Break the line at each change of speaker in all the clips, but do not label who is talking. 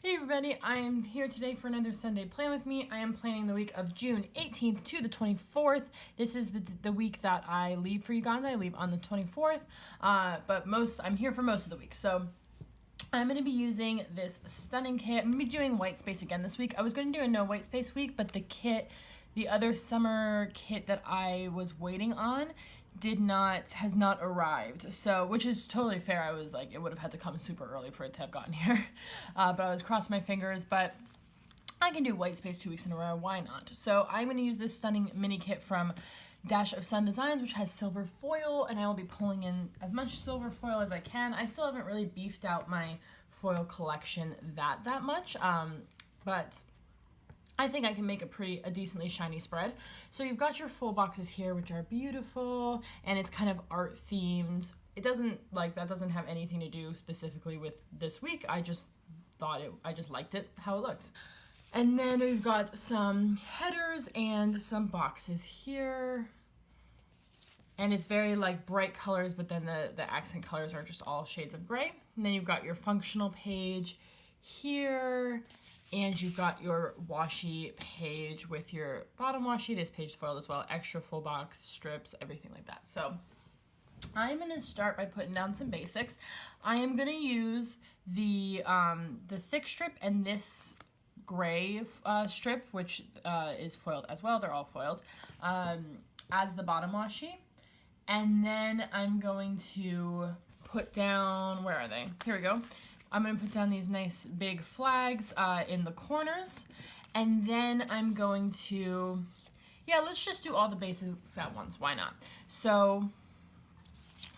Hey everybody, I am here today for another Sunday Plan With Me. I am planning the week of June 18th to the 24th. This is the week that I leave for Uganda. I leave on the 24th, but I'm here for most of the week. So I'm going to be using this stunning kit. I'm going to be doing white space again this week. I was going to do a no white space week, but the other summer kit that I was waiting on has not arrived. So, which is totally fair. I was like, it would have had to come super early for it to have gotten here. But I was crossing my fingers, but I can do white space 2 weeks in a row. Why not? So I'm going to use this stunning mini kit from Dash of Sun Designs, which has silver foil, and I will be pulling in as much silver foil as I can. I still haven't really beefed out my foil collection that much, but I think I can make a decently shiny spread. So you've got your full boxes here, which are beautiful, and it's kind of art themed. That doesn't have anything to do specifically with this week. I just liked it, how it looks. And then we've got some headers and some boxes here. And it's very like bright colors, but then the accent colors are just all shades of gray. And then you've got your functional page here. And you've got your washi page with your bottom washi. This page is foiled as well. Extra full box, strips, everything like that. So I'm going to start by putting down some basics. I am going to use the thick strip and this gray strip, which is foiled as well. They're all foiled, as the bottom washi. And then I'm going to put down, where are they? Here we go. I'm going to put down these nice big flags in the corners. And then I'm going to, let's just do all the basics at once. Why not? So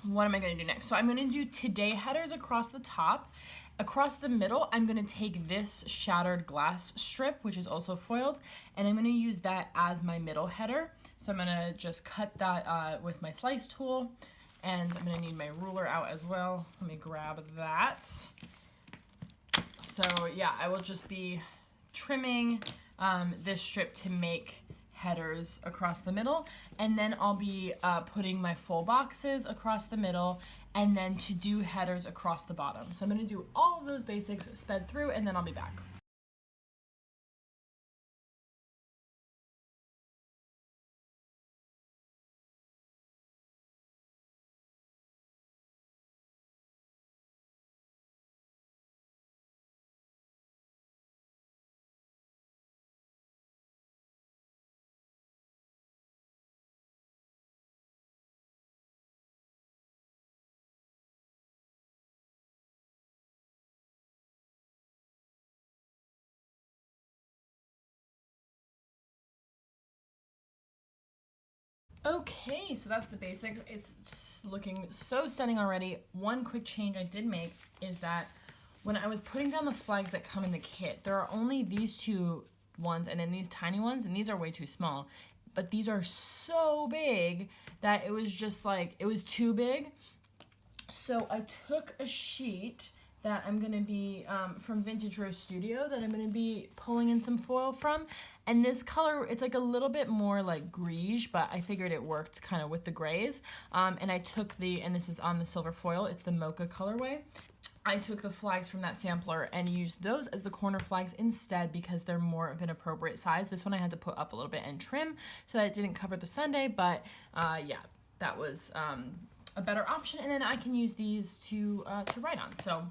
what am I going to do next? So I'm going to do today headers across the top. Across the middle, I'm going to take this shattered glass strip, which is also foiled, and I'm going to use that as my middle header. So I'm going to just cut that with my slice tool, and I'm going to need my ruler out as well. Let me grab that. So yeah, I will just be trimming this strip to make headers across the middle, and then I'll be putting my full boxes across the middle, and then to do headers across the bottom. So I'm going to do all of those basics sped through, and then I'll be back. Okay, so that's the basics. It's looking so stunning already. One quick change I did make is that when I was putting down the flags that come in the kit, there are only these two ones and then these tiny ones, and these are way too small. But these are so big that it was just like, it was too big. So I took a sheet that I'm going to be from Vintage Rose Studio that I'm going to be pulling in some foil from. And this color, it's like a little bit more like greige, but I figured it worked kind of with the grays. And I took and this is on the silver foil, it's the mocha colorway. I took the flags from that sampler and used those as the corner flags instead because they're more of an appropriate size. This one I had to put up a little bit and trim so that it didn't cover the Sunday, but yeah, that was a better option. And then I can use these to write on. So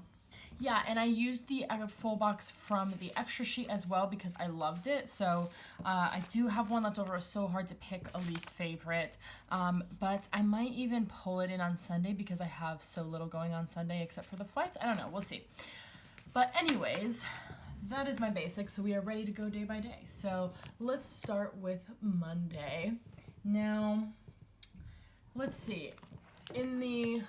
yeah, and I used the full box from the extra sheet as well because I loved it. So I do have one left over. It's so hard to pick a least favorite. But I might even pull it in on Sunday because I have so little going on Sunday except for the flights. I don't know. We'll see. But anyways, that is my basics. So we are ready to go day by day. So let's start with Monday. Now, let's see. In the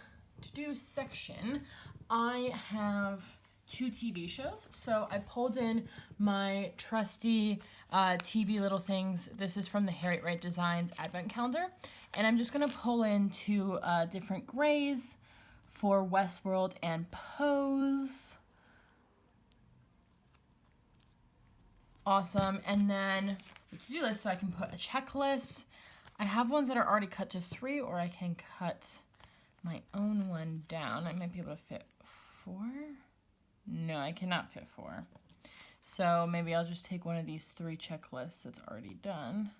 to-do section, I have 2 TV shows. So I pulled in my trusty TV little things. This is from the Harriet Wright Designs Advent Calendar. And I'm just going to pull in 2 different grays for Westworld and Pose. Awesome. And then the to-do list, so I can put a checklist. I have ones that are already cut to 3, or I can cut my own one down. I might be able to fit 4. No, I cannot fit 4. So maybe I'll just take one of these 3 checklists that's already done.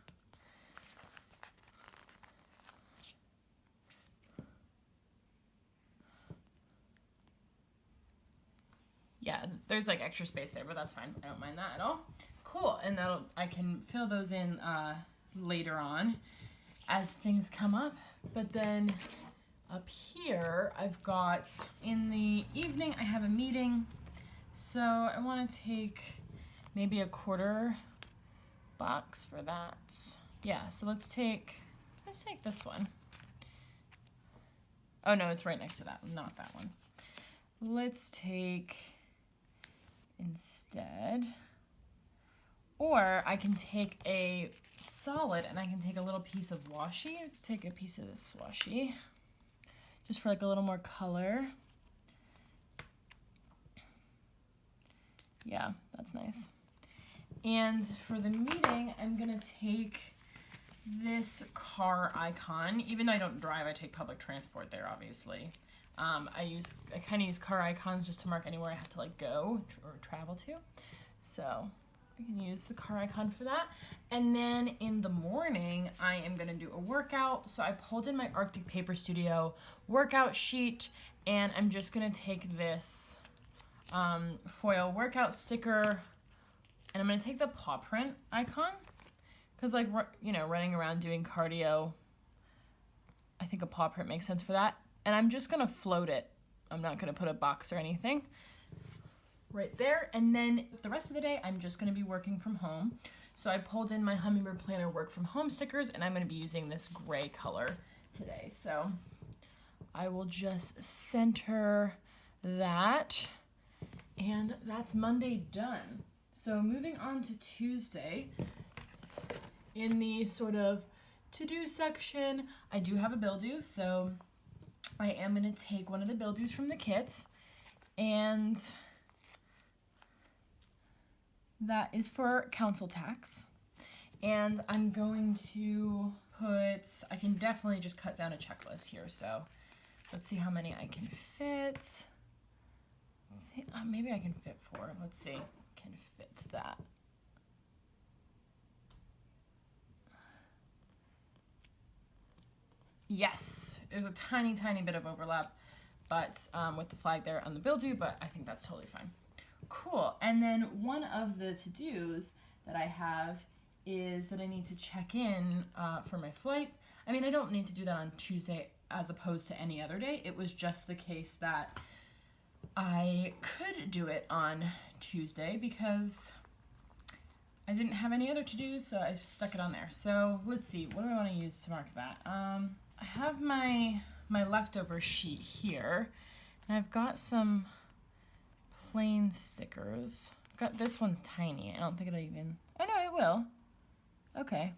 Yeah, there's like extra space there, but that's fine. I don't mind that at all. Cool, and I can fill those in later on as things come up. But then up here, I've got, in the evening, I have a meeting. So I want to take maybe a quarter box for that. Yeah, so let's take this one. Oh no, it's right next to that, not that one. Let's take instead, or I can take a solid and I can take a little piece of washi. Let's take a piece of this washi just for like a little more color. Yeah, that's nice. And for the meeting, I'm gonna take this car icon. Even though I don't drive, I take public transport there, obviously. I kind of use car icons just to mark anywhere I have to like go or travel to. So I can use the car icon for that. And then in the morning, I am gonna do a workout. So I pulled in my Arctic Paper Studio workout sheet, and I'm just gonna take this foil workout sticker, and I'm gonna take the paw print icon, because like, you know, running around doing cardio, I think a paw print makes sense for that. And I'm just gonna float it. I'm not gonna put a box or anything right there. And then the rest of the day, I'm just gonna be working from home. So I pulled in my Hummingbird Planner work from home stickers, and I'm gonna be using this gray color today. So I will just center that, and that's Monday done. So moving on to Tuesday, in the sort of to-do section, I do have a bill due, so I am going to take one of the bill dues from the kit, and that is for council tax. And I'm going to I can definitely just cut down a checklist here, so let's see how many I can fit. Maybe I can fit 4. Let's see, can fit that. Yes, there's a tiny bit of overlap, but with the flag there on the bill due, but I think that's totally fine. Cool. And then one of the to-dos that I have is that I need to check in for my flight. I mean, I don't need to do that on Tuesday as opposed to any other day. It was just the case that I could do it on Tuesday because I didn't have any other to-dos, so I stuck it on there. So let's see, what do I want to use to mark that? I have my leftover sheet here, and I've got some plain stickers. This one's tiny. I don't think it'll even, oh no, it will. Okay,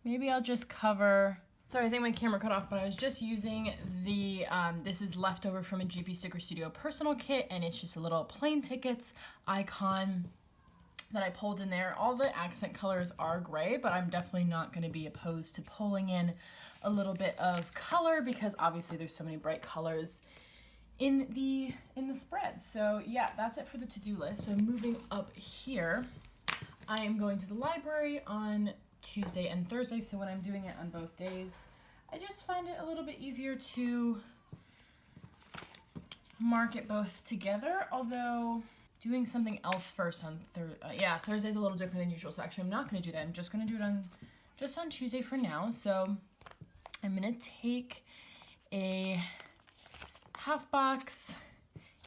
maybe I'll just cover, sorry, I think my camera cut off, but I was just using the, this is leftover from a GP Sticker Studio personal kit, and it's just a little plain tickets icon that I pulled in there. All the accent colors are gray, but I'm definitely not gonna be opposed to pulling in a little bit of color because obviously there's so many bright colors in the spread. So yeah, that's it for the to-do list. So moving up here, I am going to the library on Tuesday and Thursday. So when I'm doing it on both days, I just find it a little bit easier to mark it both together, although doing something else first on Thursday's a little different than usual, so actually I'm not going to do that. I'm just going to do it just on Tuesday for now. So I'm going to take a half box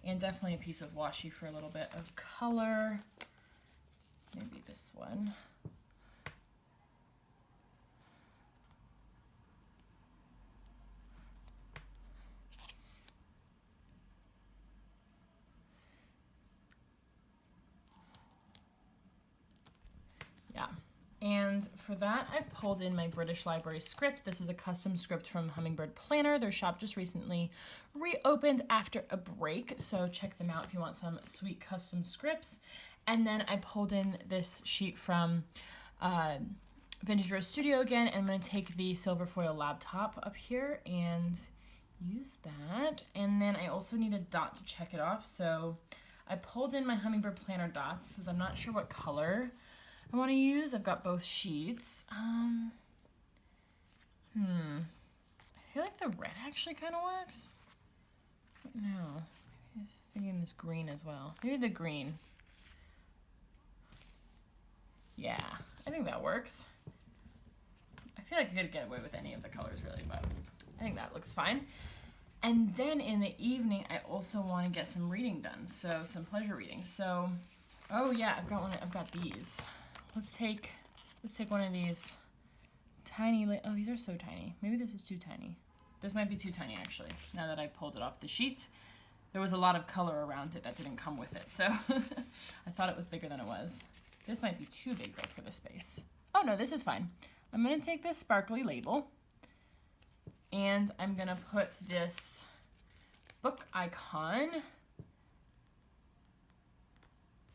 and definitely a piece of washi for a little bit of color. Maybe this one. Yeah, and for that, I pulled in my British Library script. This is a custom script from Hummingbird Planner. Their shop just recently reopened after a break, so check them out if you want some sweet custom scripts. And then I pulled in this sheet from Vintage Rose Studio again, and I'm going to take the silver foil laptop up here and use that. And then I also need a dot to check it off, so I pulled in my Hummingbird Planner dots because I'm not sure what color I want to use. I've got both sheets. I feel like the red actually kind of works. No, I'm thinking this green as well. Maybe the green. Yeah, I think that works. I feel like I could get away with any of the colors really, but I think that looks fine. And then in the evening, I also want to get some reading done, so some pleasure reading. So, oh yeah, I've got these. Let's take one of these tiny. Oh, these are so tiny. Maybe this is too tiny. This might be too tiny actually. Now that I pulled it off the sheet, there was a lot of color around it that didn't come with it, so I thought it was bigger than it was. This might be too big though for the space. Oh no, this is fine. I'm gonna take this sparkly label and I'm gonna put this book icon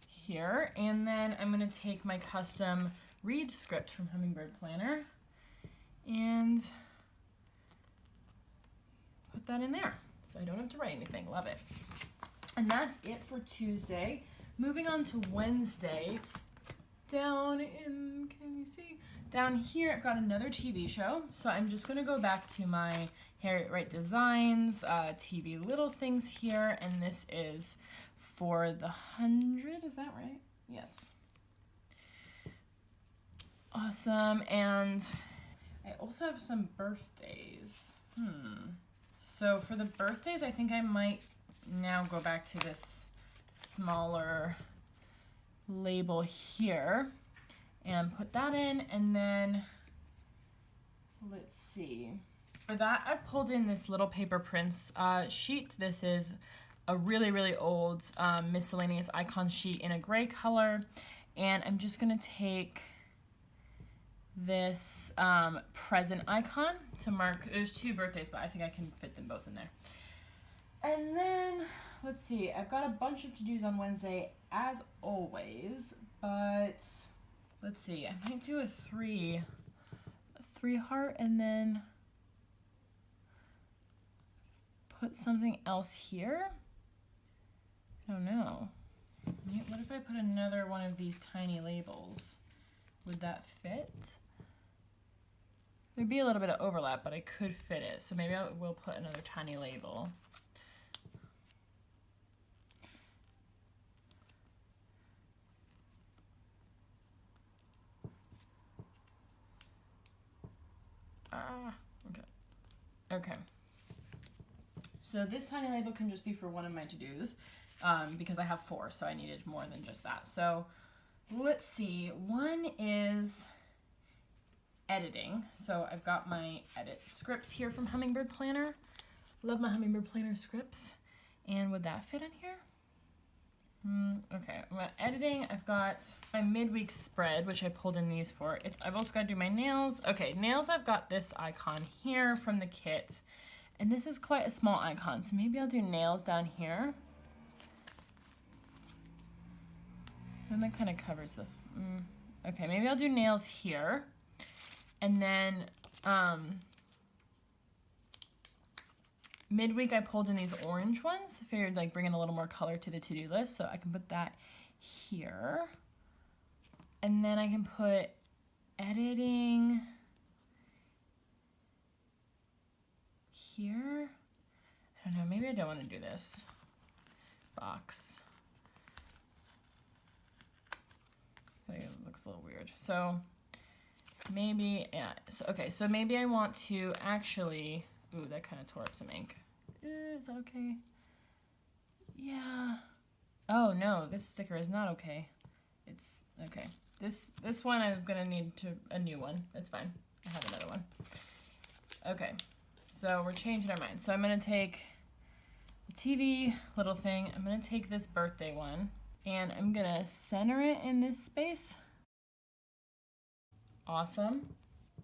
here, and then I'm gonna take my custom read script from Hummingbird Planner and put that in there so I don't have to write anything. Love it. And that's it for Tuesday. Moving on to Wednesday, down here I've got another TV show, so I'm just going to go back to my Harriet Wright Designs TV Little Things here, and this is for the 100, is that right? Yes. Awesome. And I also have some birthdays. So for the birthdays, I think I might now go back to this smaller label here and put that in, and then let's see. For that, I pulled in this little Paper Prints sheet. This is a really, really old miscellaneous icon sheet in a gray color, and I'm just gonna take this present icon to mark. There's 2 birthdays, but I think I can fit them both in there. And then let's see, I've got a bunch of to-dos on Wednesday as always, but let's see, I might do a three heart and then put something else here. I don't know. What if I put another one of these tiny labels? Would that fit? There'd be a little bit of overlap, but I could fit it. So maybe I will put another tiny label. Okay. So this tiny label can just be for one of my to-dos because I have 4, so I needed more than just that. So let's see. One is editing. So I've got my edit scripts here from Hummingbird Planner. Love my Hummingbird Planner scripts. And would that fit in here? Okay, editing, I've got my midweek spread, which I pulled in these for. I've also got to do my nails. Okay, nails, I've got this icon here from the kit. And this is quite a small icon, so maybe I'll do nails down here. And that kind of covers the... okay, maybe I'll do nails here. And then midweek I pulled in these orange ones. I figured like bringing a little more color to the to-do list, so I can put that here. And then I can put editing here. I don't know, maybe I don't want to do this box. I think it looks a little weird. So maybe, yeah, so okay, so maybe I want to actually, ooh, that kind of tore up some ink. Is that okay? Yeah. Oh no, this sticker is not okay. It's, okay. This one I'm gonna need a new one. That's fine. I have another one. Okay, so we're changing our mind. So I'm gonna take the TV little thing. I'm gonna take this birthday one, and I'm gonna center it in this space. Awesome.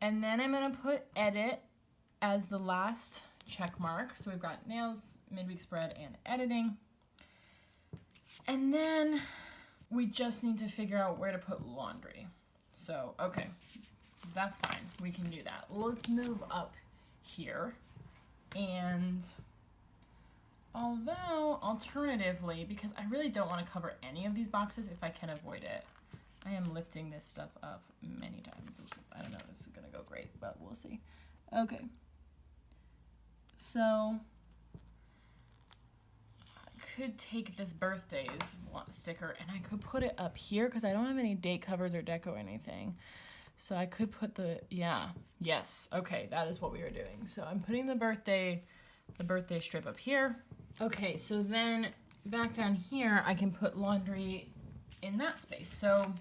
And then I'm gonna put edit as the last check mark. So we've got nails, midweek spread, and editing. And then we just need to figure out where to put laundry. So, okay, that's fine. We can do that. Let's move up here. And Although, alternatively, because I really don't want to cover any of these boxes if I can avoid it. I am lifting this stuff up many times. I don't know if this is going to go great, but we'll see. Okay. So, I could take this birthdays sticker and I could put it up here because I don't have any date covers or deco or anything. So I could put yes, okay, that is what we are doing. So I'm putting the birthday strip up here. Okay, so then back down here, I can put laundry in that space. So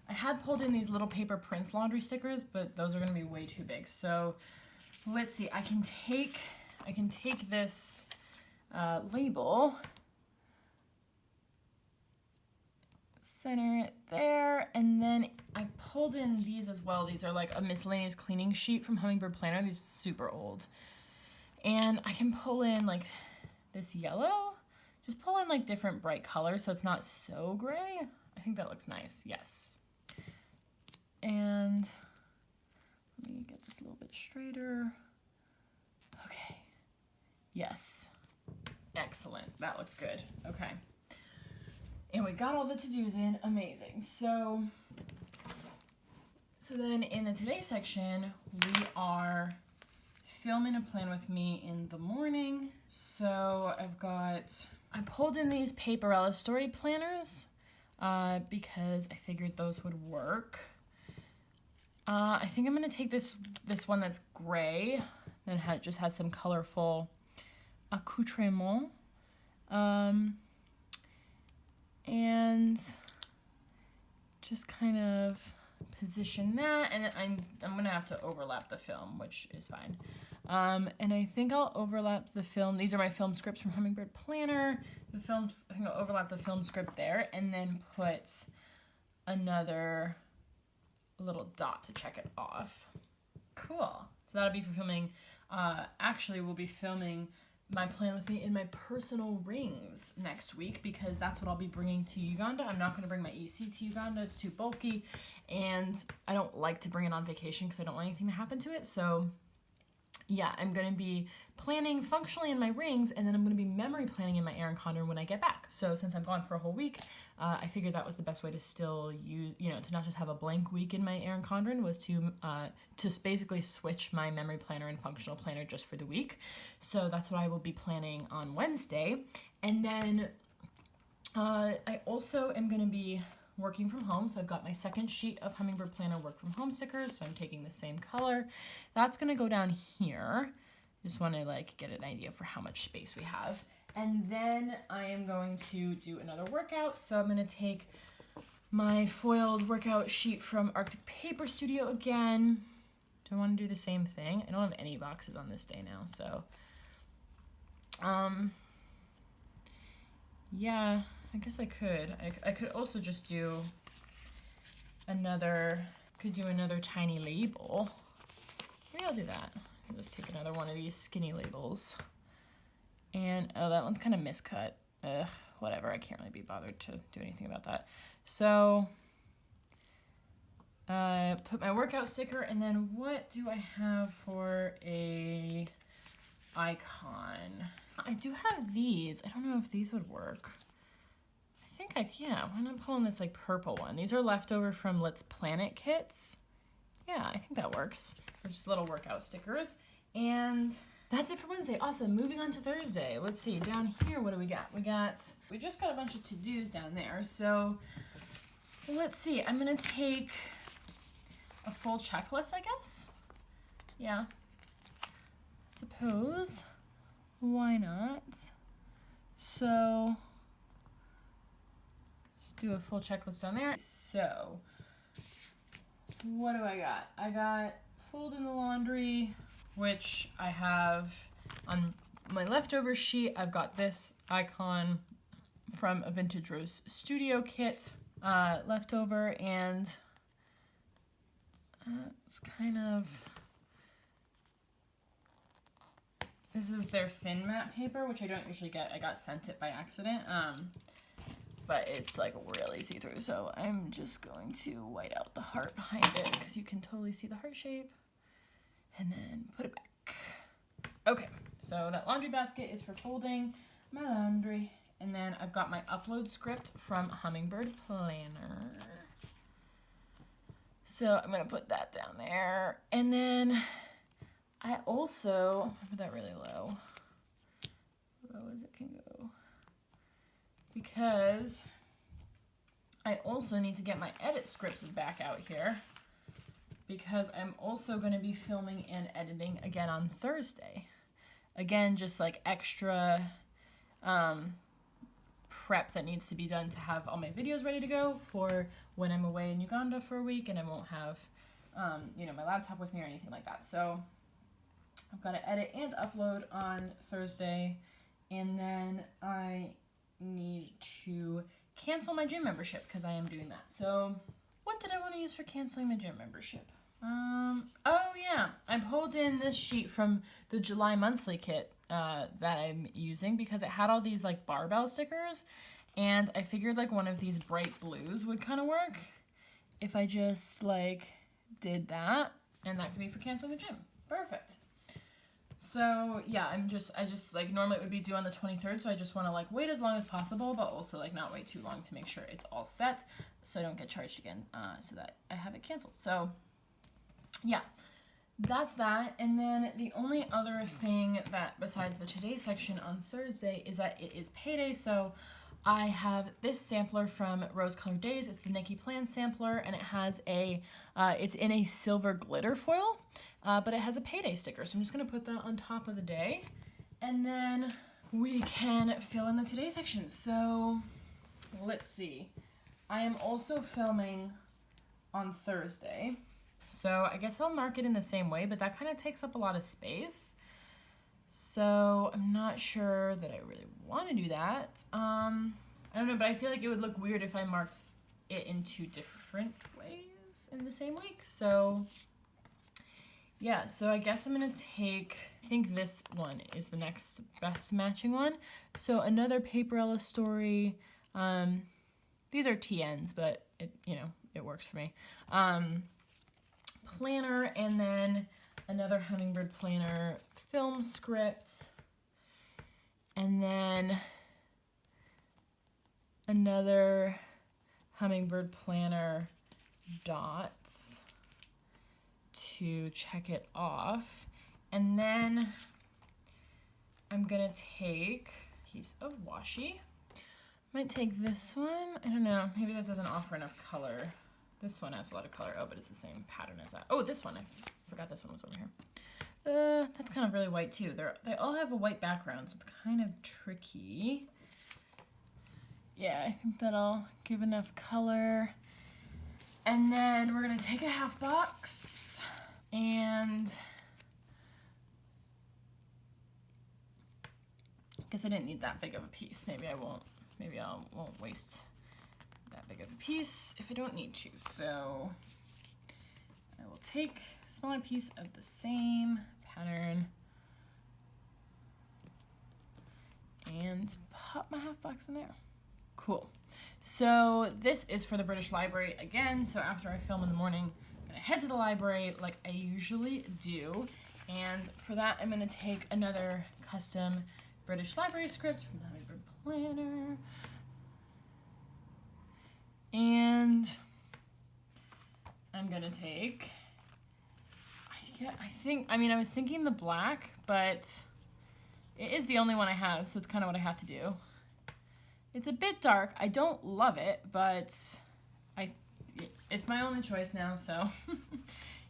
I had pulled in these little paper Prince laundry stickers, but those are gonna be way too big. So let's see, I can take this label, center it there, and then I pulled in these as well. These are like a miscellaneous cleaning sheet from Hummingbird Planner. These are super old. And I can pull in like this yellow, just pull in like different bright colors so it's not so gray. I think that looks nice, yes. And let me get this a little bit straighter. Okay, yes, excellent, that looks good, okay. And we got all the to-dos in, amazing. So then in the today section, we are filming a plan with me in the morning. So I pulled in these Paperella story planners because I figured those would work. I think I'm gonna take this one that's gray, that just has some colorful accoutrement. And just kind of position that, and I'm gonna have to overlap the film, which is fine. And I think I'll overlap the film. These are my film scripts from Hummingbird Planner. I think I'll overlap the film script there, and then put another little dot to check it off. Cool. So that'll be for filming. Actually, we'll be filming my plan with me in my personal rings next week because that's what I'll be bringing to Uganda. I'm not going to bring my EC to Uganda. It's too bulky, and I don't like to bring it on vacation because I don't want anything to happen to it. So yeah, I'm going to be planning functionally in my rings, and then I'm going to be memory planning in my Erin Condren when I get back. So since I'm gone for a whole week, I figured that was the best way to still use, to not just have a blank week in my Erin Condren, was to basically switch my memory planner and functional planner just for the week. So that's what I will be planning on Wednesday. And then I also am going to be working from home. So I've got my second sheet of Hummingbird Planner work from home stickers. So I'm taking the same color. That's going to go down here. Just want to get an idea for how much space we have. And then I am going to do another workout. So I'm going to take my foiled workout sheet from Arctic Paper Studio again. Do I want to do the same thing? I don't have any boxes on this day now. So, yeah. I guess I could. I could also just do another tiny label. Maybe I'll do that. I'll just take another one of these skinny labels. And, oh, that one's kind of miscut. Ugh, whatever. I can't really be bothered to do anything about that. So, put my workout sticker, and then what do I have for a icon? I do have these. I don't know if these would work. Why not pull in this purple one? These are leftover from Let's Planet kits. Yeah, I think that works. They're just little workout stickers. And that's it for Wednesday. Awesome. Moving on to Thursday. Let's see. Down here, what do we got? We just got a bunch of to-dos down there. So let's see. I'm going to take a full checklist, I guess. Yeah. Suppose. Why not? So do a full checklist down there. So, what do I got? I got fold in the laundry, which I have on my leftover sheet. I've got this icon from a Vintage Rose Studio kit leftover, and it's kind of, this is their thin matte paper, which I don't usually get. I got sent it by accident. But it's really see-through, so I'm just going to white out the heart behind it because you can totally see the heart shape, and then put it back. Okay, So that laundry basket is for folding my laundry. And then I've got my upload script from Hummingbird Planner. So I'm going to put that down there. And then I also, I'll put that really low. Low as it can go. Because I also need to get my edit scripts back out here. Because I'm also going to be filming and editing again on Thursday. Again, just like extra prep that needs to be done to have all my videos ready to go for when I'm away in Uganda for a week and I won't have, my laptop with me or anything like that. So I've got to edit and upload on Thursday, and then I need to cancel my gym membership because I am doing that. So what did I want to use for canceling my gym membership? Oh yeah, I pulled in this sheet from the July monthly kit that I'm using because it had all these like barbell stickers, and I figured like one of these bright blues would kind of work if I just like did that, and that could be for canceling the gym. Perfect. So yeah, I just like normally it would be due on the 23rd, so I just want to like wait as long as possible, but also like not wait too long to make sure it's all set so I don't get charged again, so that I have it canceled. So yeah, that's that. And then the only other thing that besides the today section on Thursday is that it is payday. So I have this sampler from Rose Colored Days. It's the Nikki Plan sampler, and it has it's in a silver glitter foil, but it has a payday sticker. So I'm just gonna put that on top of the day, and then we can fill in the today section. So let's see. I am also filming on Thursday. So I guess I'll mark it in the same way, but that kind of takes up a lot of space. So I'm not sure that I really want to do that. I don't know, but I feel like it would look weird if I marked it in two different ways in the same week. So yeah, so I guess I'm going to take, I think this one is the next best matching one. So another Paperella story. These are TNs, but it works for me. Planner, and then another Hummingbird Planner film script, and then another Hummingbird Planner dots to check it off, and then I'm gonna take a piece of washi. Might take this one. I don't know, maybe that doesn't offer enough color. This one has a lot of color. Oh, but it's the same pattern as that. Oh, this one. I forgot this one was over here. That's kind of really white too. They all have a white background, so it's kind of tricky. Yeah, I think that'll give enough color. And then we're gonna take a half box, and I guess I didn't need that big of a piece. Maybe I won't waste that big of a piece if I don't need to. So I will take a smaller piece of the same pattern and pop my half box in there. Cool. So this is for the British Library again. So after I film in the morning, I'm gonna head to the library like I usually do. And for that, I'm gonna take another custom British Library script from the Hummingbird Planner. And I'm gonna take, I was thinking the black, but it is the only one I have, so it's kind of what I have to do. It's a bit dark. I don't love it, but it's my only choice now, so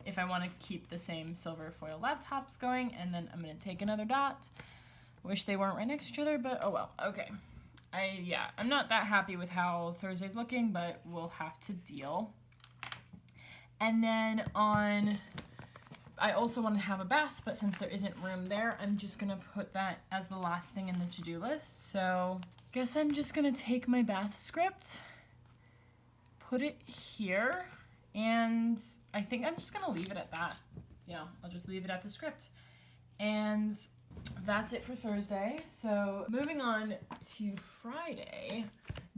if I want to keep the same silver foil laptops going, and then I'm gonna take another dot. Wish they weren't right next to each other, but oh well, okay. I'm not that happy with how Thursday's looking, but we'll have to deal. And then I also want to have a bath, but since there isn't room there, I'm just gonna put that as the last thing in the to-do list. So guess I'm just gonna take my bath script, put it here, and I think I'm just gonna leave it at that. Yeah, I'll just leave it at the script. And that's it for Thursday. So moving on to Friday,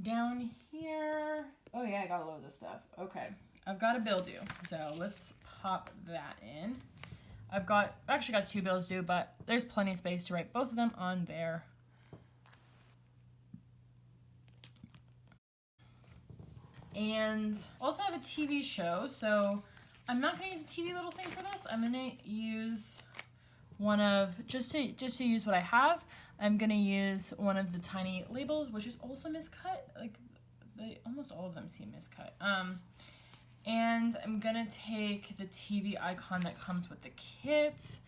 down here, oh yeah, I got loads of stuff. Okay, I've got a bill due, so let's pop that in. I've actually got 2 bills due, but there's plenty of space to write both of them on there. And also have a TV show, so I'm not gonna use a TV little thing for this. I'm gonna use one of, just to use what I have, I'm gonna use one of the tiny labels, which is also miscut. Like, almost all of them seem miscut. And I'm gonna take the TV icon that comes with the kit,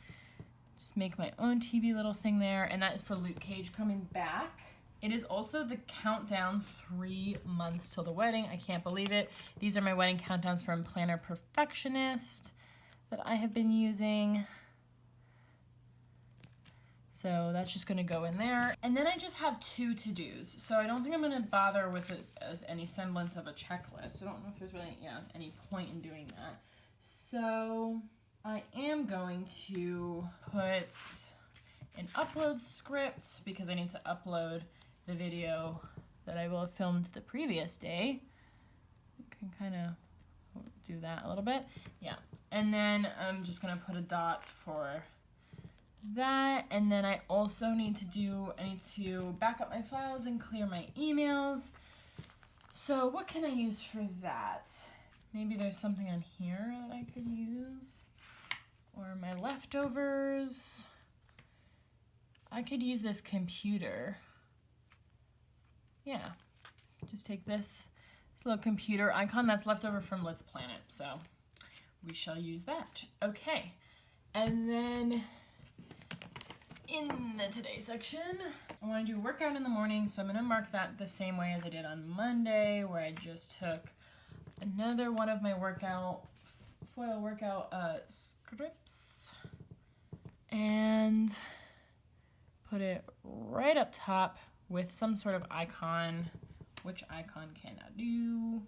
just make my own TV little thing there, and that is for Luke Cage coming back. It is also the countdown 3 months till the wedding. I can't believe it. These are my wedding countdowns from Planner Perfectionist that I have been using. So that's just gonna go in there. And then I just have 2 to-dos. So I don't think I'm gonna bother with it as any semblance of a checklist. I don't know if there's really any point in doing that. So I am going to put an upload script because I need to upload the video that I will have filmed the previous day. You can kind of do that a little bit. Yeah. And then I'm just gonna put a dot for that, and then I also need to back up my files and clear my emails. So what can I use for that? Maybe there's something on here that I could use, or my leftovers. I could use this computer. Yeah, just take this little computer icon that's left over from Let's Plan It, so we shall use that. Okay, and then in the today section, I want to do workout in the morning, so I'm going to mark that the same way as I did on Monday, where I just took another one of my foil workout scripts and put it right up top with some sort of icon. Which icon can I do?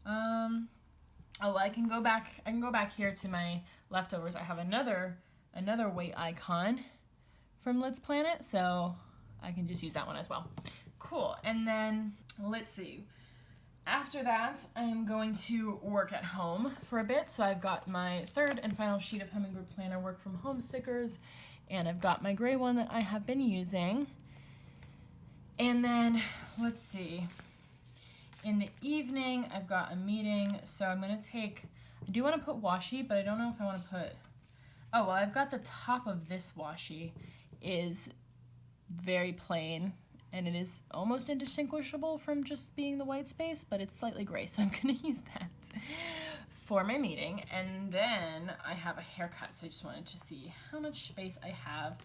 Oh, I can go back here to my leftovers. I have another weight icon from Let's Plan It, so I can just use that one as well. Cool, and then let's see. After that, I am going to work at home for a bit. So I've got my 3rd and final sheet of Hummingbird Planner work from home stickers, and I've got my gray one that I have been using. And then, let's see. In the evening, I've got a meeting, so I'm gonna I do wanna put washi, but I don't know if I wanna put, oh, well, I've got the top of this washi is very plain, and it is almost indistinguishable from just being the white space, but it's slightly gray, so I'm gonna use that for my meeting. And then I have a haircut, so I just wanted to see how much space I have.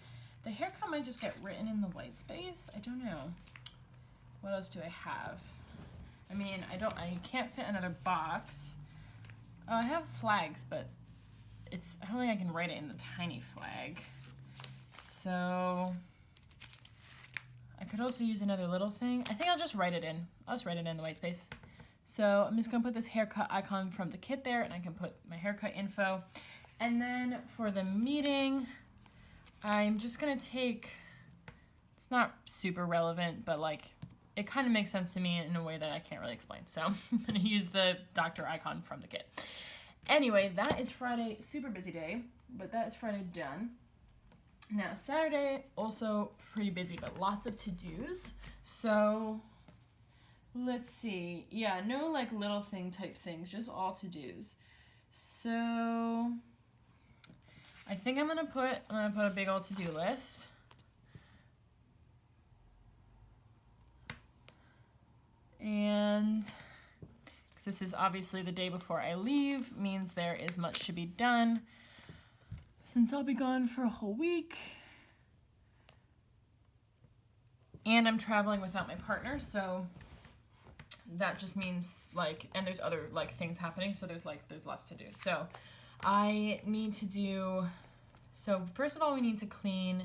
The haircut might just get written in the white space. I don't know. What else do I have? I mean, I can't fit another box. Oh, I have flags, but I don't think I can write it in the tiny flag. So I could also use another little thing. I think I'll just write it in. I'll just write it in the white space. So I'm just gonna put this haircut icon from the kit there, and I can put my haircut info. And then for the meeting, I'm just gonna it's not super relevant, but like, it kind of makes sense to me in a way that I can't really explain. So I'm gonna use the doctor icon from the kit. Anyway, that is Friday, super busy day, but that is Friday done. Now Saturday, also pretty busy, but lots of to-dos. So let's see. Yeah, no like little thing type things, just all to-dos. So I think I'm gonna put a big old to-do list. And because this is obviously the day before I leave, means there is much to be done since I'll be gone for a whole week. And I'm traveling without my partner, so that just means like, and there's other like things happening, so there's lots to do. So I need to do, so first of all, we need to clean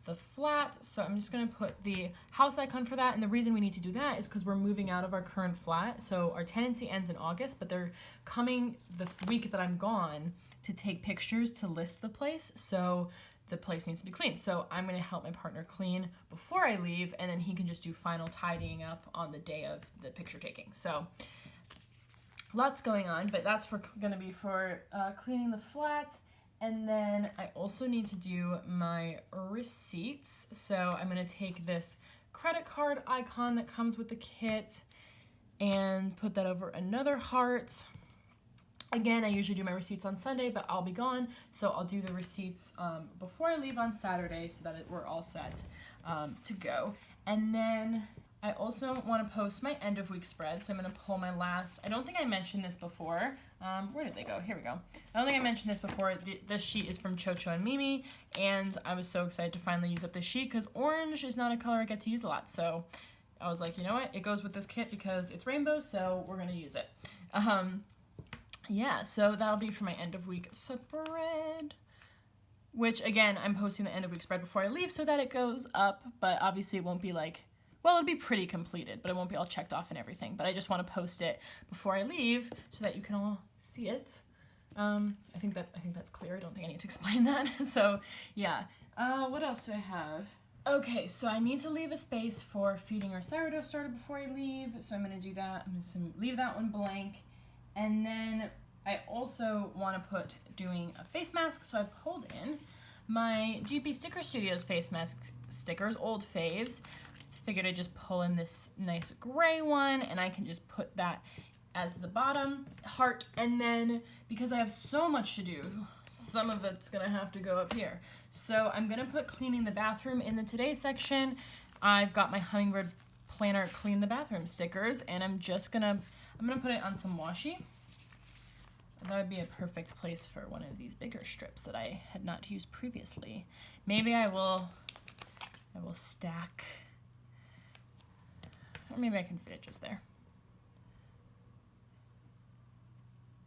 the flat. So I'm just gonna put the house icon for that. And the reason we need to do that is because we're moving out of our current flat. So our tenancy ends in August, but they're coming the week that I'm gone to take pictures to list the place. So the place needs to be cleaned. So I'm gonna help my partner clean before I leave, and then he can just do final tidying up on the day of the picture taking. So lots going on, but that's gonna be for cleaning the flats. And then I also need to do my receipts. So I'm gonna take this credit card icon that comes with the kit and put that over another heart. Again, I usually do my receipts on Sunday, but I'll be gone, so I'll do the receipts before I leave on Saturday so that we're all set to go. And then I also want to post my end of week spread, so I'm going to pull my last, I don't think I mentioned this before. Where did they go? Here we go. I don't think I mentioned this before. This sheet is from Chocho and Mimi, and I was so excited to finally use up this sheet because orange is not a color I get to use a lot, so I was like, you know what? It goes with this kit because it's rainbow, so we're going to use it. Yeah, so that'll be for my end of week spread, which again, I'm posting the end of week spread before I leave so that it goes up, but obviously it won't be like, well, it'll be pretty completed, but it won't be all checked off and everything, but I just want to post it before I leave so that you can all see it. I think that's clear. I don't think I need to explain that. So yeah, what else do I have? Okay, so I need to leave a space for feeding our sourdough starter before I leave, so I'm going to do that. I'm just going to leave that one blank. And then I also want to put doing a face mask, so I pulled in my GP Sticker Studios face mask stickers, old faves. Figured I'd just pull in this nice gray one, and I can just put that as the bottom heart. And then, because I have so much to do, some of it's going to have to go up here. So I'm going to put cleaning the bathroom in the today section. I've got my Hummingbird Planner clean the bathroom stickers, and I'm gonna put it on some washi. That would be a perfect place for one of these bigger strips that I had not used previously. Maybe I will stack, or maybe I can fit it just there.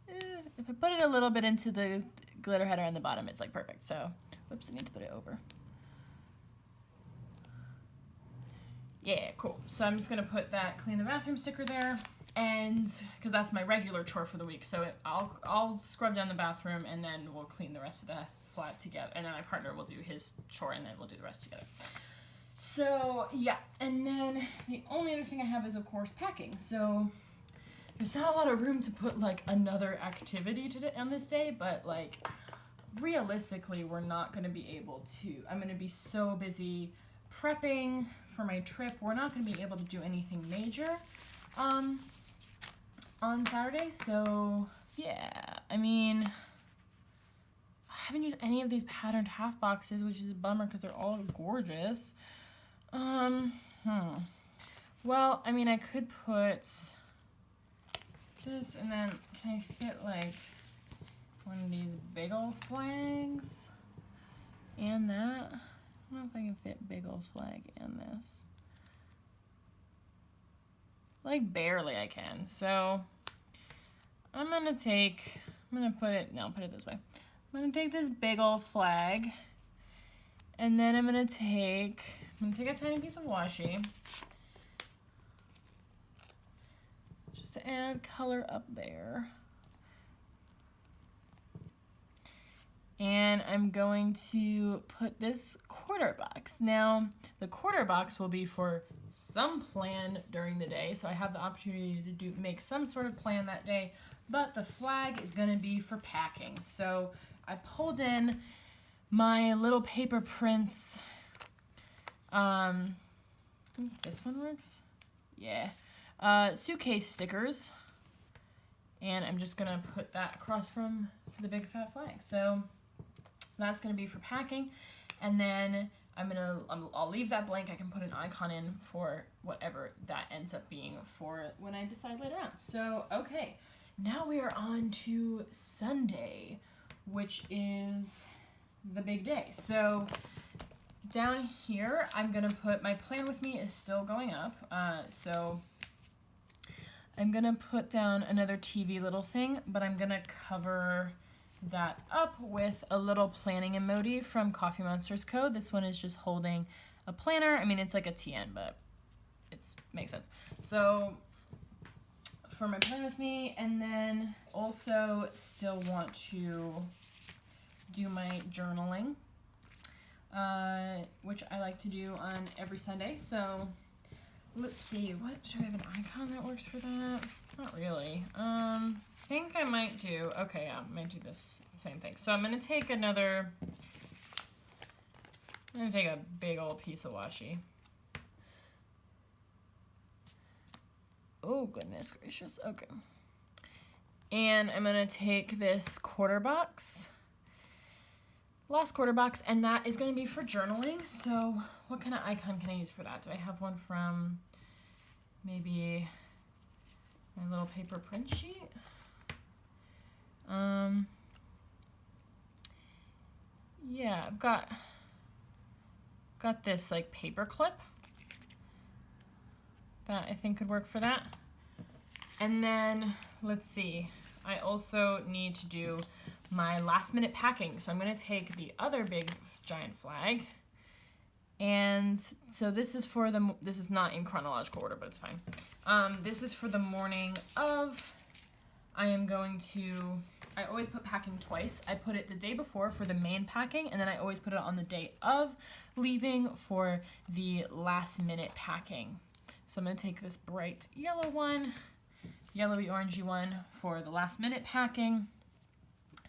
If I put it a little bit into the glitter header on the bottom, it's like perfect. So, whoops, I need to put it over. Yeah, cool. So I'm just gonna put that clean the bathroom sticker there, and because that's my regular chore for the week. So I'll scrub down the bathroom, and then we'll clean the rest of the flat together. And then my partner will do his chore, and then we'll do the rest together. So yeah, and then the only other thing I have is of course packing. So there's not a lot of room to put like another activity on this day, but like realistically, we're not gonna be able to. I'm gonna be so busy prepping for my trip. We're not going to be able to do anything major on Saturday. So yeah, I mean, I haven't used any of these patterned half boxes, which is a bummer because they're all gorgeous. Well, I mean, I could put this, and then can I fit like one of these big old flags and that? I don't know if I can fit big old flag in this. Like barely I can. So I'm gonna put it this way. I'm gonna take this big old flag, and then I'm gonna take a tiny piece of washi just to add color up there. And I'm going to put this quarter box. Now, the quarter box will be for some plan during the day, so I have the opportunity to make some sort of plan that day, but the flag is going to be for packing. So I pulled in my little paper prints. I think this one works. Yeah. Suitcase stickers. And I'm just going to put that across from the big fat flag. So that's going to be for packing, and then I'll leave that blank. I can put an icon in for whatever that ends up being for when I decide later on. So, okay, now we are on to Sunday, which is the big day. So down here, I'm going to put, my plan with me is still going up. So I'm going to put down another TV little thing, but I'm going to cover that up with a little planning emoji from Coffee Monsters Co. This one is just holding a planner. I mean, it's like a TN, but it makes sense. So for my plan with me, and then also still want to do my journaling, which I like to do on every Sunday. So let's see, what, should I have an icon that works for that? Not really. I think I might do, okay, yeah, I might do this same thing. So I'm gonna take a big old piece of washi. Oh, goodness gracious, okay. And I'm gonna take this quarter box, last quarter box, and that is gonna be for journaling. So what kind of icon can I use for that? Do I have one from maybe my little paper print sheet? Yeah, I've got this like paper clip that I think could work for that. And then let's see, I also need to do my last minute packing. So I'm gonna take the other big giant flag, and so this is for this is not in chronological order, but it's fine. This is for the morning of, I always put packing twice. I put it the day before for the main packing, and then I always put it on the day of leaving for the last minute packing. So I'm gonna take this bright yellow one, yellowy orangey one for the last minute packing.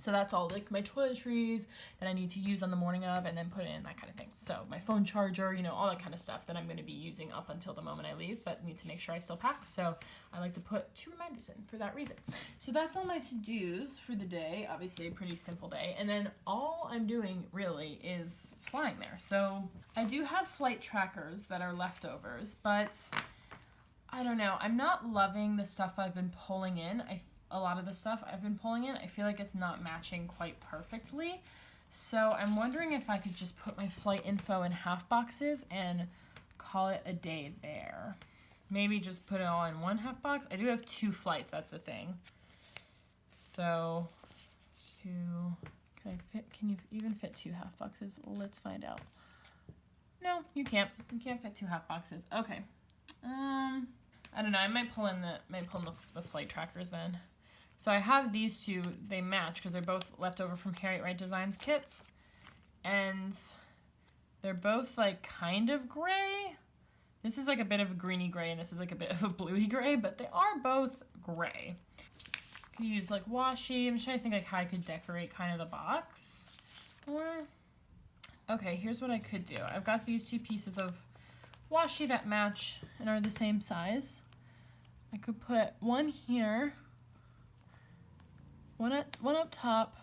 So that's all like my toiletries that I need to use on the morning of, and then put in that kind of thing. So my phone charger, you know, all that kind of stuff that I'm going to be using up until the moment I leave, but need to make sure I still pack. So I like to put 2 reminders in for that reason. So that's all my to-dos for the day. Obviously a pretty simple day. And then all I'm doing really is flying there. So I do have flight trackers that are leftovers, but I don't know. I'm not loving the stuff I've been pulling in. A lot of the stuff I've been pulling in, I feel like it's not matching quite perfectly. So I'm wondering if I could just put my flight info in half boxes and call it a day there. Maybe just put it all in one half box. I do have 2 flights, that's the thing. So, can you even fit 2 half boxes? Let's find out. No, you can't. You can't fit 2 half boxes. Okay. I don't know. I might pull in the flight trackers then. So I have these 2. They match because they're both left over from Harriet Wright Designs kits, and they're both like kind of gray. This is like a bit of a greeny gray, and this is like a bit of a bluey gray, but they are both gray. Could use like washi. I'm trying to think like how I could decorate kind of the box. Or okay, here's what I could do. I've got these 2 pieces of washi that match and are the same size. I could put one here, one up top,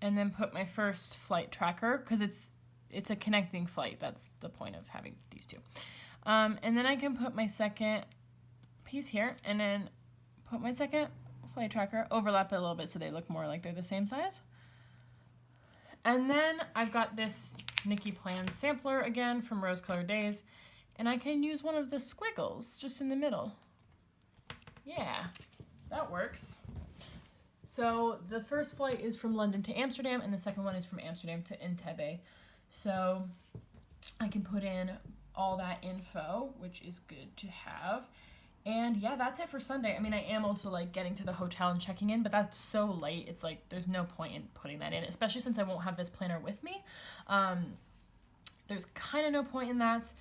and then put my first flight tracker, because it's a connecting flight. That's the point of having these 2. And then I can put my second piece here, and then put my second flight tracker, overlap it a little bit so they look more like they're the same size. And then I've got this Nikki Plan sampler again from Rose Colored Days, and I can use one of the squiggles just in the middle. Yeah, that works. So the first flight is from London to Amsterdam, and the second one is from Amsterdam to Entebbe. So I can put in all that info, which is good to have. And yeah, that's it for Sunday. I mean, I am also like getting to the hotel and checking in, but that's so late. It's like there's no point in putting that in, especially since I won't have this planner with me. There's kind of no point in that.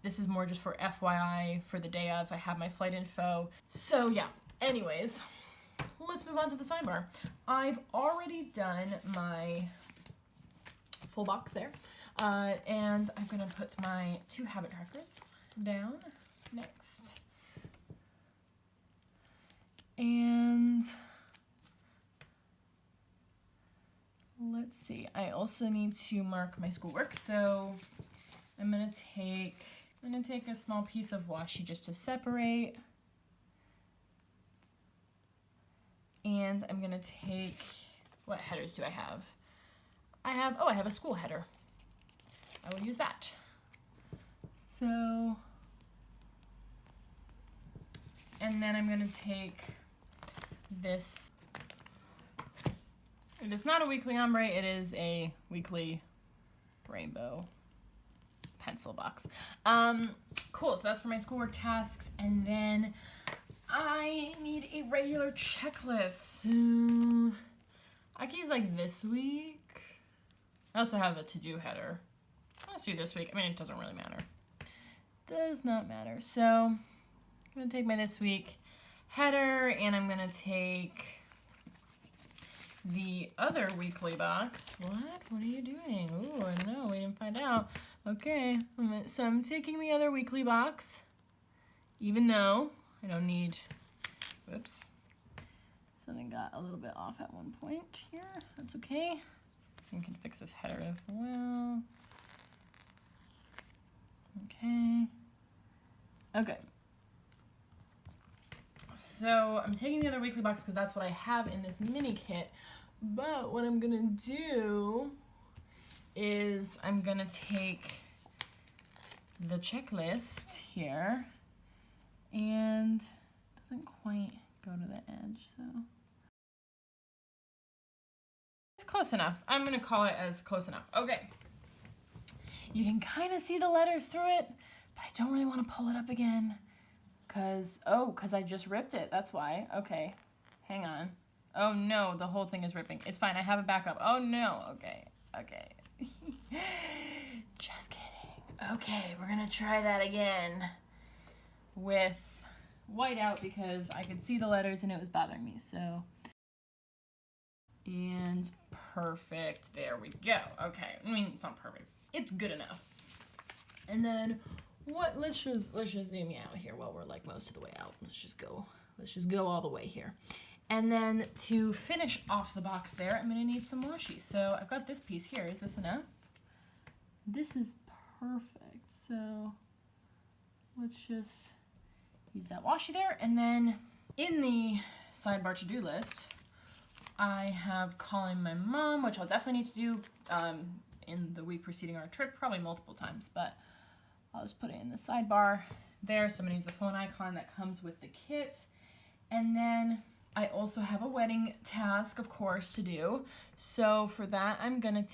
This is more just for FYI for the day of. I have my flight info. So yeah, anyways, let's move on to the sidebar. I've already done my full box there. And I'm gonna put my 2 habit trackers down next. And let's see, I also need to mark my schoolwork. So I'm gonna take a small piece of washi just to separate. And I'm gonna take, what headers do I have? I have a school header. I will use that. So, and then I'm gonna take this. It is not a weekly ombre, it is a weekly rainbow pencil box. Cool, so that's for my schoolwork tasks, and then I need a regular checklist. So I can use like this week. I also have a to-do header. Let's do this week. I mean, it doesn't really matter. does not matter. So I'm gonna take my this week header, and I'm gonna take the other weekly box. What are you doing? Ooh, no, we didn't find out. Okay, so I'm taking the other weekly box, even though I don't need, whoops, something got a little bit off at one point here. That's okay. I can fix this header as well. Okay. Okay. So I'm taking the other weekly box because that's what I have in this mini kit. But what I'm gonna do is I'm gonna take the checklist here, and it doesn't quite go to the edge, so it's close enough. I'm gonna call it as close enough. Okay. You can kind of see the letters through it, but I don't really want to pull it up again because I just ripped it. That's why. Okay. Hang on. Oh no, the whole thing is ripping. It's fine. I have it back up. Oh no. Okay. Okay. Just kidding. Okay, we're gonna try that again with white out because I could see the letters and it was bothering me. So, and perfect. There we go. Okay. I mean, it's not perfect. It's good enough. And then let's just zoom you out here while we're like most of the way out. Let's just go all the way here. And then to finish off the box there, I'm gonna need some washi. So I've got this piece here. Is this enough? This is perfect. So let's just use that washi there. And then in the sidebar to-do list, I have calling my mom, which I'll definitely need to do in the week preceding our trip, probably multiple times, but I'll just put it in the sidebar there. So I'm gonna use the phone icon that comes with the kit. And then I also have a wedding task, of course, to do. So for that, I'm gonna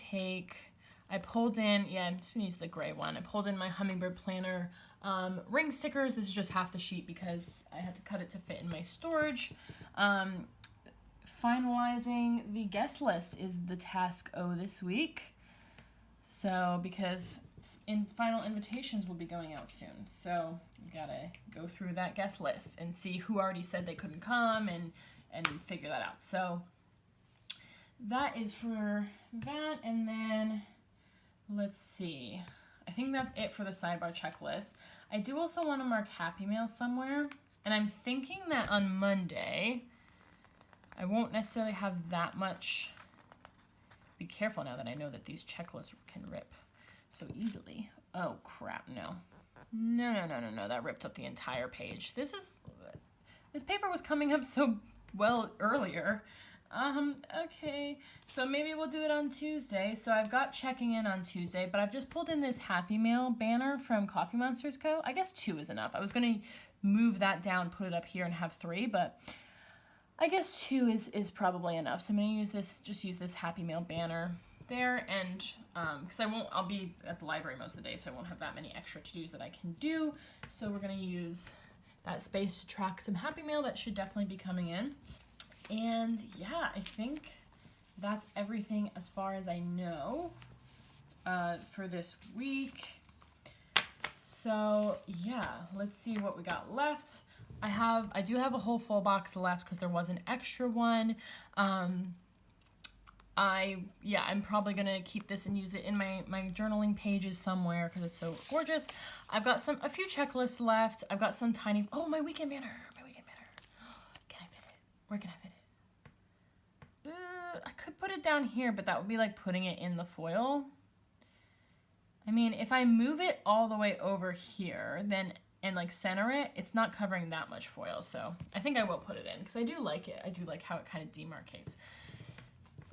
I pulled in, I'm just gonna use the gray one. I pulled in my Hummingbird Planner ring stickers. This is just half the sheet because I had to cut it to fit in my storage. Finalizing the guest list is the task this week. So because final invitations will be going out soon. So you gotta go through that guest list and see who already said they couldn't come and figure that out. So that is for that. And then let's see. I think that's it for the sidebar checklist. I do also want to mark Happy Mail somewhere. And I'm thinking that on Monday, I won't necessarily have that much. Be careful now that I know that these checklists can rip so easily. Oh crap, no. No, that ripped up the entire page. This paper was coming up so well earlier. Okay, so maybe we'll do it on Tuesday. So I've got checking in on Tuesday, but I've just pulled in this Happy Mail banner from Coffee Monsters Co. I guess 2 is enough. I was gonna move that down, put it up here and have 3, but I guess 2 is probably enough. So I'm gonna use this Happy Mail banner there, and because I'll be at the library most of the day, so I won't have that many extra to-dos that I can do. So we're gonna use that space to track some Happy Mail that should definitely be coming in. And yeah, I think that's everything as far as I know for this week. So yeah, let's see what we got left. I do have a whole full box left because there was an extra one. I'm probably gonna keep this and use it in my journaling pages somewhere because it's so gorgeous. I've got a few checklists left. I've got some tiny, my weekend banner. Can I fit it? Where can I fit it? I could put it down here, but that would be like putting it in the foil. I mean, if I move it all the way over here, and like center it, it's not covering that much foil. So I think I will put it in because I do like it. I do like how it kind of demarcates.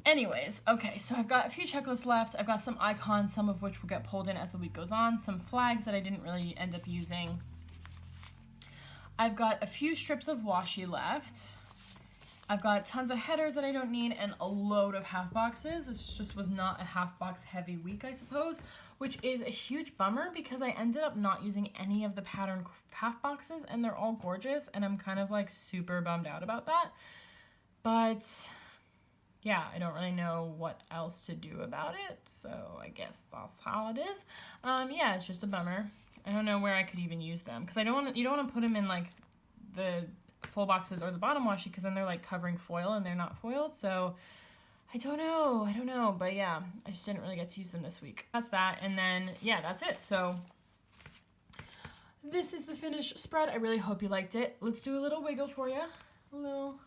Anyways, okay, so I've got a few checklists left. I've got some icons, some of which will get pulled in as the week goes on, some flags that I didn't really end up using. I've got a few strips of washi left. I've got tons of headers that I don't need and a load of half boxes. This just was not a half box heavy week, I suppose, which is a huge bummer because I ended up not using any of the pattern half boxes and they're all gorgeous and I'm kind of like super bummed out about that. But yeah, I don't really know what else to do about it, so I guess that's how it is. Yeah, it's just a bummer. I don't know where I could even use them, because you don't want to put them in like the full boxes or the bottom washi, because then they're like covering foil and they're not foiled. So I don't know, but yeah, I just didn't really get to use them this week. That's that, and then yeah, that's it. So this is the finished spread. I really hope you liked it. Let's do a little wiggle for you. A little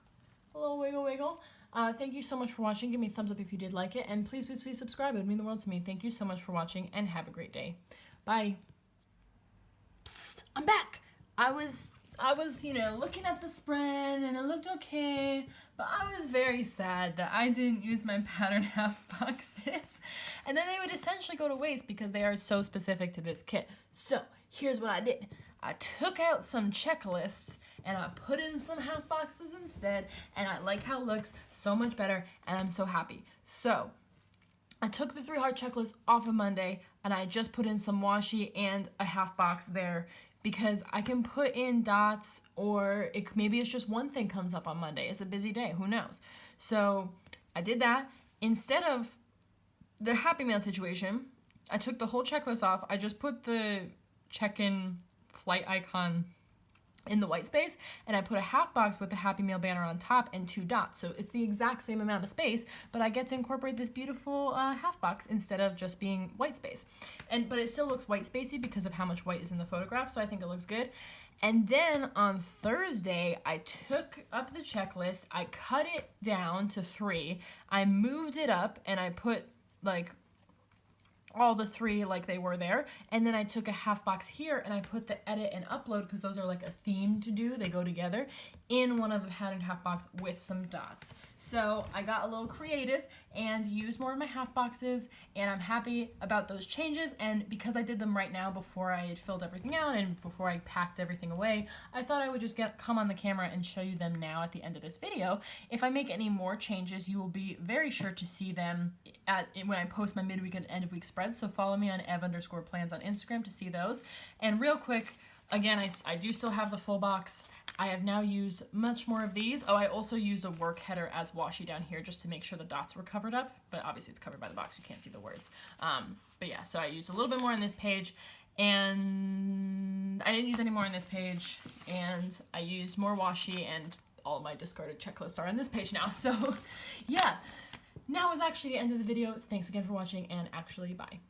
wiggle. Thank you so much for watching. Give me a thumbs up if you did like it, and please subscribe. It would mean the world to me. Thank you so much for watching, and have a great day. Bye. Psst, I'm back. I was, you know, looking at the spread and it looked okay, but I was very sad that I didn't use my pattern half boxes, and then they would essentially go to waste because they are so specific to this kit. So here's what I did. I took out some checklists and I put in some half boxes instead, and I like how it looks so much better, and I'm so happy. So I took the 3 heart checklist off of Monday, and I just put in some washi and a half box there, because I can put in dots, or maybe it's just one thing comes up on Monday. It's a busy day, who knows? So I did that. Instead of the Happy Mail situation, I took the whole checklist off. I just put the check-in flight icon in the white space, and I put a half box with the Happy Meal banner on top and 2 dots. So it's the exact same amount of space, but I get to incorporate this beautiful half box instead of just being white space. But it still looks white spacey because of how much white is in the photograph, so I think it looks good. And then on Thursday, I took up the checklist, I cut it down to 3, I moved it up, and I put like all the 3 like they were there, and then I took a half box here and I put the edit and upload, because those are like a theme to do, they go together, in one of the pattern half box with some dots. So I got a little creative and used more of my half boxes, and I'm happy about those changes. And because I did them right now before I had filled everything out and before I packed everything away, I thought I would just come on the camera and show you them now at the end of this video. If I make any more changes, you will be very sure to see them when I post my midweek and end of week spreads. So follow me on ev_plans on Instagram to see those. And real quick, again, I do still have the full box. I have now used much more of these. Oh, I also used a work header as washi down here just to make sure the dots were covered up, but obviously it's covered by the box, you can't see the words. But yeah, so I used a little bit more on this page, and I didn't use any more on this page, and I used more washi, and all my discarded checklists are on this page now. So yeah, now is actually the end of the video. Thanks again for watching, and actually bye.